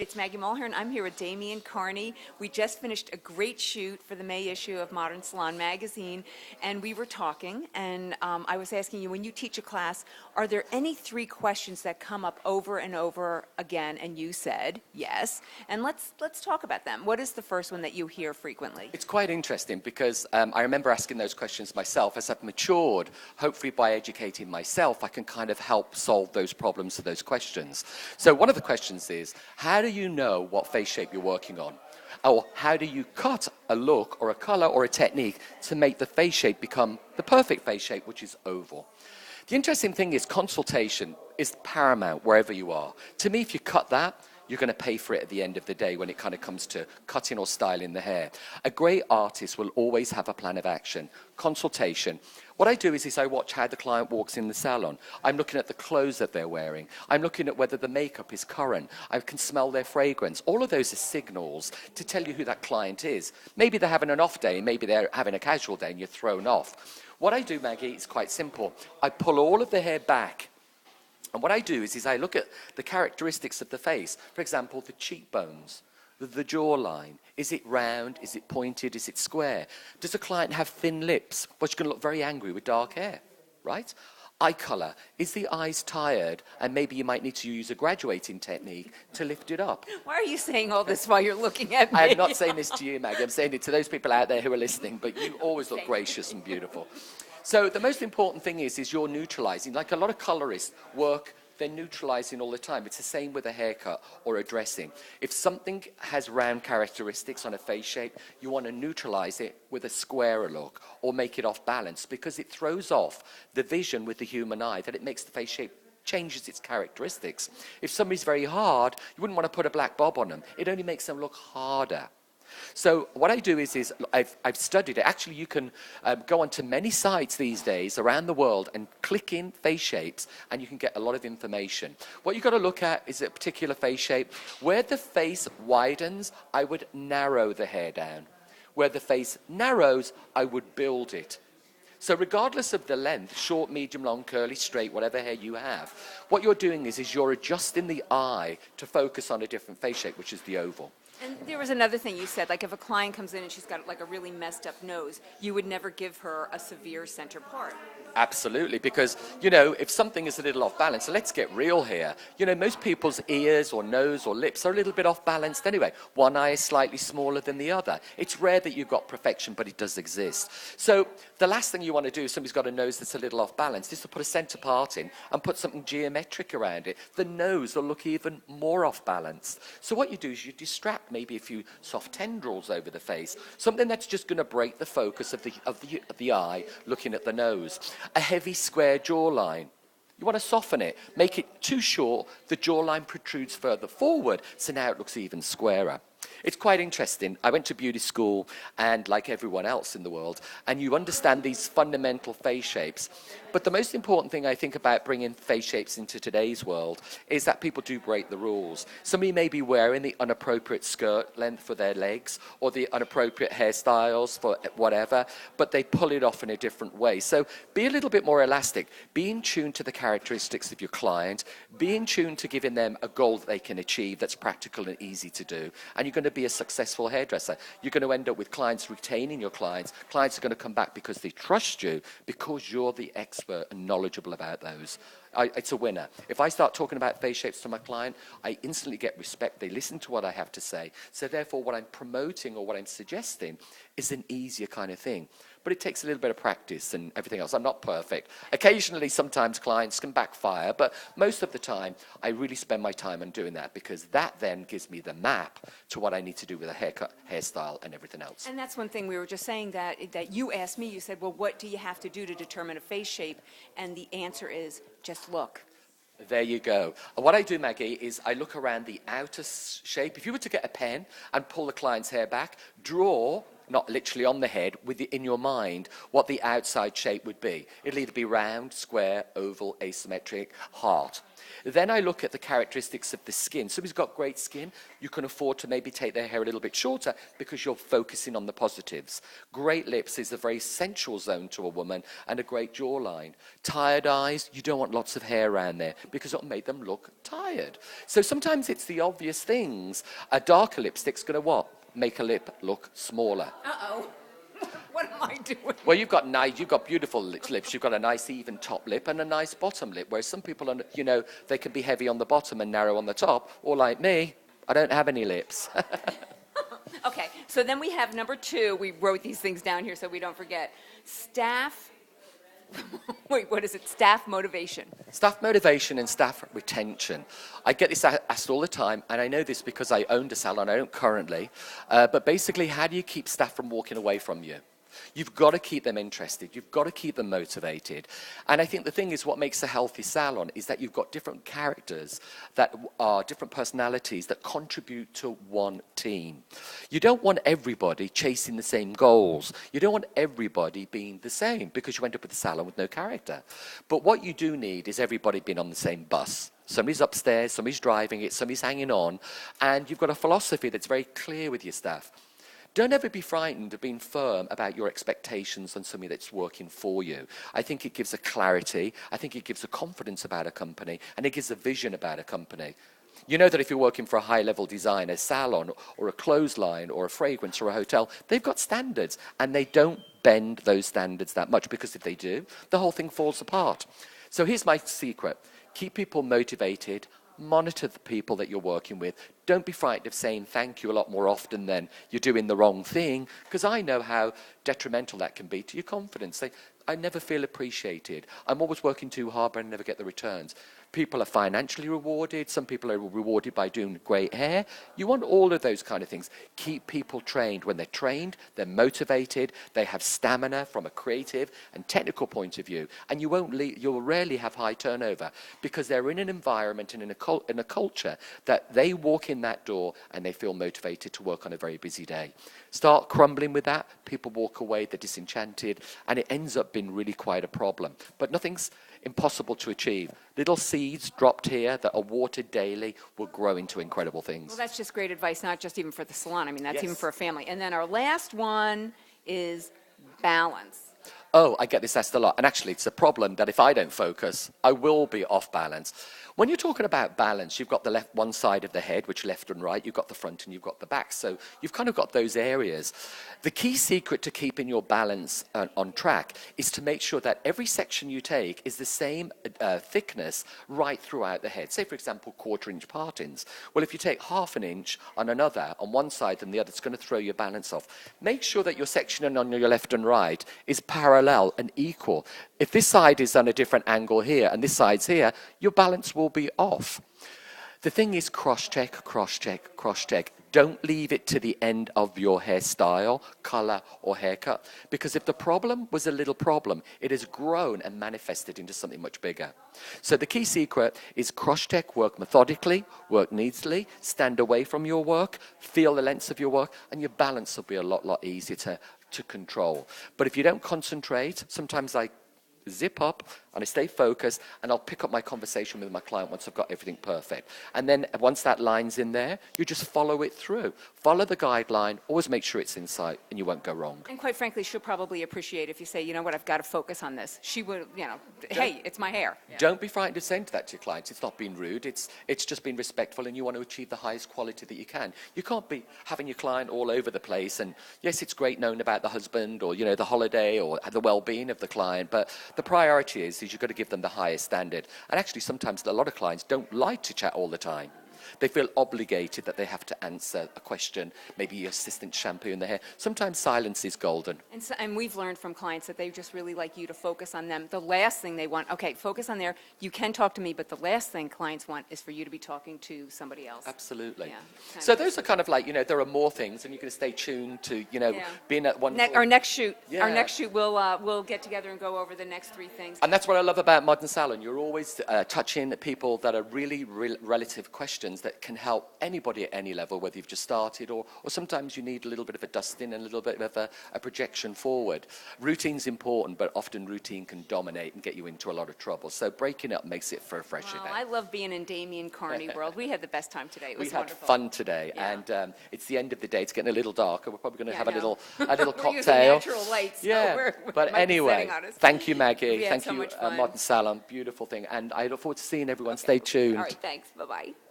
It's Maggie Mulhern. I'm here with Damien Carney. We just finished a great shoot for the May issue of Modern Salon magazine, and we were talking, and I was asking you, when you teach a class, are there any 3 questions that come up over and over again? And you said yes. And let's talk about them. What is the first one that you hear frequently? It's quite interesting because I remember asking those questions myself. As I've matured, hopefully by educating myself, I can kind of help solve those problems or those questions. So one of the questions is, how do you know what face shape you're working on? Or how do you cut a look or a color or a technique to make the face shape become the perfect face shape, which is oval? The interesting thing is consultation is paramount wherever you are. To me, if you cut that, you're going to pay for it at the end of the day when it kind of comes to cutting or styling the hair. A great artist will always have a plan of action. Consultation. What I do is I watch how the client walks in the salon. I'm looking at the clothes that they're wearing. I'm looking at whether the makeup is current. I can smell their fragrance. All of those are signals to tell you who that client is. Maybe they're having an off day, maybe they're having a casual day and you're thrown off. What I do, Maggie, is quite simple. I pull all of the hair back. And what I do is I look at the characteristics of the face. For example, the cheekbones, the jawline. Is it round? Is it pointed? Is it square? Does a client have thin lips? Well, she's going to look very angry with dark hair, right? Eye color. Is the eyes tired? And maybe you might need to use a graduating technique to lift it up. Why are you saying all this while you're looking at me? I'm not saying this to you, Maggie. I'm saying it to those people out there who are listening, but you always look gracious and beautiful. So the most important thing is you're neutralizing. Like a lot of colorists work, they're neutralizing all the time. It's the same with a haircut or a dressing. If something has round characteristics on a face shape, you want to neutralize it with a squarer look or make it off balance because it throws off the vision with the human eye, that it makes the face shape changes its characteristics. If somebody's very hard, you wouldn't want to put a black bob on them. It only makes them look harder. So what I do is I've studied it. Actually, you can go onto many sites these days around the world and click in face shapes, and you can get a lot of information. What you've got to look at is a particular face shape. Where the face widens, I would narrow the hair down. Where the face narrows, I would build it. So regardless of the length, short, medium, long, curly, straight, whatever hair you have, what you're doing is you're adjusting the eye to focus on a different face shape, which is the oval. And there was another thing you said, like if a client comes in and she's got like a really messed up nose, you would never give her a severe center part. Absolutely, because, you know, if something is a little off balance, so let's get real here. You know, most people's ears or nose or lips are a little bit off balanced anyway. One eye is slightly smaller than the other. It's rare that you've got perfection, but it does exist. So the last thing you want to do if somebody's got a nose that's a little off balance is to put a center part in and put something geometric around it. The nose will look even more off balanced. So what you do is you distract maybe a few soft tendrils over the face, something that's just going to break the focus of the eye looking at the nose. A heavy square jawline. You want to soften it, make it too short, the jawline protrudes further forward, so now it looks even squarer. It's quite interesting. I went to beauty school, and like everyone else in the world, and you understand these fundamental face shapes. But the most important thing I think about bringing face shapes into today's world is that people do break the rules. Somebody may be wearing the inappropriate skirt length for their legs or the inappropriate hairstyles for whatever, but they pull it off in a different way. So be a little bit more elastic. Be in tune to the characteristics of your client. Be in tune to giving them a goal that they can achieve that's practical and easy to do. And you're going to be a successful hairdresser. You're going to end up with clients retaining your clients. Clients are going to come back because they trust you, because you're the expert and knowledgeable about those. It's a winner. If I start talking about face shapes to my client, I instantly get respect. They listen to what I have to say. So therefore, what I'm promoting or what I'm suggesting is an easier kind of thing. But it takes a little bit of practice and everything else. I'm not perfect. Occasionally, sometimes clients can backfire, but most of the time, I really spend my time on doing that because that then gives me the map to what I need to do with a haircut, hairstyle, and everything else. And that's one thing we were just saying that you asked me, you said, well, what do you have to do to determine a face shape? And the answer is just look. There you go. And what I do, Maggie, is I look around the outer shape. If you were to get a pen and pull the client's hair back, draw not literally on the head, in your mind, what the outside shape would be. It'll either be round, square, oval, asymmetric, heart. Then I look at the characteristics of the skin. Somebody's got great skin, you can afford to maybe take their hair a little bit shorter because you're focusing on the positives. Great lips is a very sensual zone to a woman, and a great jawline. Tired eyes, you don't want lots of hair around there because it'll make them look tired. So sometimes it's the obvious things. A darker lipstick's going to what? Make a lip look smaller. Uh-oh. What am I doing? Well, you've got beautiful lips. You've got a nice even top lip and a nice bottom lip, whereas some people, they can be heavy on the bottom and narrow on the top, or like me, I don't have any lips. Okay, so then we have number 2. We wrote these things down here so we don't forget. Staff, wait, what is it? Staff motivation. Staff motivation and staff retention. I get this asked all the time, and I know this because I owned a salon. I don't currently. But basically, how do you keep staff from walking away from you? You've got to keep them interested. You've got to keep them motivated. And I think the thing is, what makes a healthy salon is that you've got different characters that are different personalities that contribute to one team. You don't want everybody chasing the same goals. You don't want everybody being the same because you end up with a salon with no character. But what you do need is everybody being on the same bus. Somebody's upstairs, somebody's driving it, somebody's hanging on, and you've got a philosophy that's very clear with your staff. Don't ever be frightened of being firm about your expectations on something that's working for you. I think it gives a clarity, I think it gives a confidence about a company, and it gives a vision about a company. You know that if you're working for a high-level design, a salon, or a clothesline, or a fragrance, or a hotel, they've got standards, and they don't bend those standards that much, because if they do, the whole thing falls apart. So here's my secret. Keep people motivated. Monitor the people that you're working with. Don't be frightened of saying thank you a lot more often than you're doing the wrong thing, because I know how detrimental that can be to your confidence. I never feel appreciated. I'm always working too hard, but I never get the returns. People are financially rewarded. Some people are rewarded by doing great hair. You want all of those kind of things. Keep people trained. When they're trained, they're motivated, they have stamina from a creative and technical point of view, and you'll rarely have high turnover because they're in an environment and in a culture that they walk in that door and they feel motivated to work on a very busy day. Start crumbling with that, people walk away, they're disenchanted, and it ends up being really quite a problem. But nothing's impossible to achieve. Little seeds dropped here that are watered daily will grow into incredible things. Well, that's just great advice, not just even for the salon. I mean, that's Yes. even for a family. And then our last one is balance. Oh, I get this asked a lot. And actually, it's a problem that if I don't focus, I will be off balance. When you're talking about balance, you've got the one side of the head, which left and right. You've got the front and you've got the back. So you've kind of got those areas. The key secret to keeping your balance on track is to make sure that every section you take is the same thickness right throughout the head. Say, for example, 1/4 inch partings. Well, if you take 1/2 an inch on another, on one side than the other, it's going to throw your balance off. Make sure that your section on your left and right is parallel and equal. If this side is on a different angle here and this side's here, your balance will be off. The thing is cross-check, cross-check, cross-check. Don't leave it to the end of your hairstyle, color, or haircut. Because if the problem was a little problem, it has grown and manifested into something much bigger. So the key secret is cross-check, work methodically, work neatly, stand away from your work, feel the lengths of your work, and your balance will be a lot easier to control. But if you don't concentrate, sometimes I zip up and I stay focused, and I'll pick up my conversation with my client once I've got everything perfect. And then once that line's in there, you just follow it through. Follow the guideline, always make sure it's in sight, and you won't go wrong. And quite frankly, she'll probably appreciate if you say, you know what, I've got to focus on this. She would, hey, it's my hair. Yeah. Don't be frightened of saying that to your clients. It's not being rude. It's just being respectful, and you want to achieve the highest quality that you can. You can't be having your client all over the place. And yes, it's great knowing about the husband or, the holiday or the well-being of the client, but the priority is you've got to give them the highest standard. And actually, sometimes a lot of clients don't like to chat all the time. They feel obligated that they have to answer a question, maybe your assistant shampooing their hair. Sometimes silence is golden. And we've learned from clients that they just really like you to focus on them. The last thing they want, okay, focus on there. You can talk to me, but the last thing clients want is for you to be talking to somebody else. Absolutely. Yeah, so those are kind of like, there are more things, and you're going to stay tuned to, being at one. Our next shoot, Yeah. we'll get together and go over the next 3 things. And that's what I love about Modern Salon. You're always touching people that are really relative questions. routines that can help anybody at any level, whether you've just started or sometimes you need a little bit of a dusting and a little bit of a projection forward. Routine's important, but often routine can dominate and get you into a lot of trouble. So breaking up makes it for a fresh Well, event. I love being in Damien Carney world. We had the best time today. It was We had wonderful. fun today, Yeah. and it's the end of the day. It's getting a little darker. We're probably going to Yeah, have I a little We're cocktail. using natural lights, so Yeah, we're but might be anyway, setting on us. thank you, Maggie. We had Thank so you, much fun. Modern Salon. Beautiful thing, and I look forward to seeing everyone. Stay tuned. All right, thanks. Bye-bye.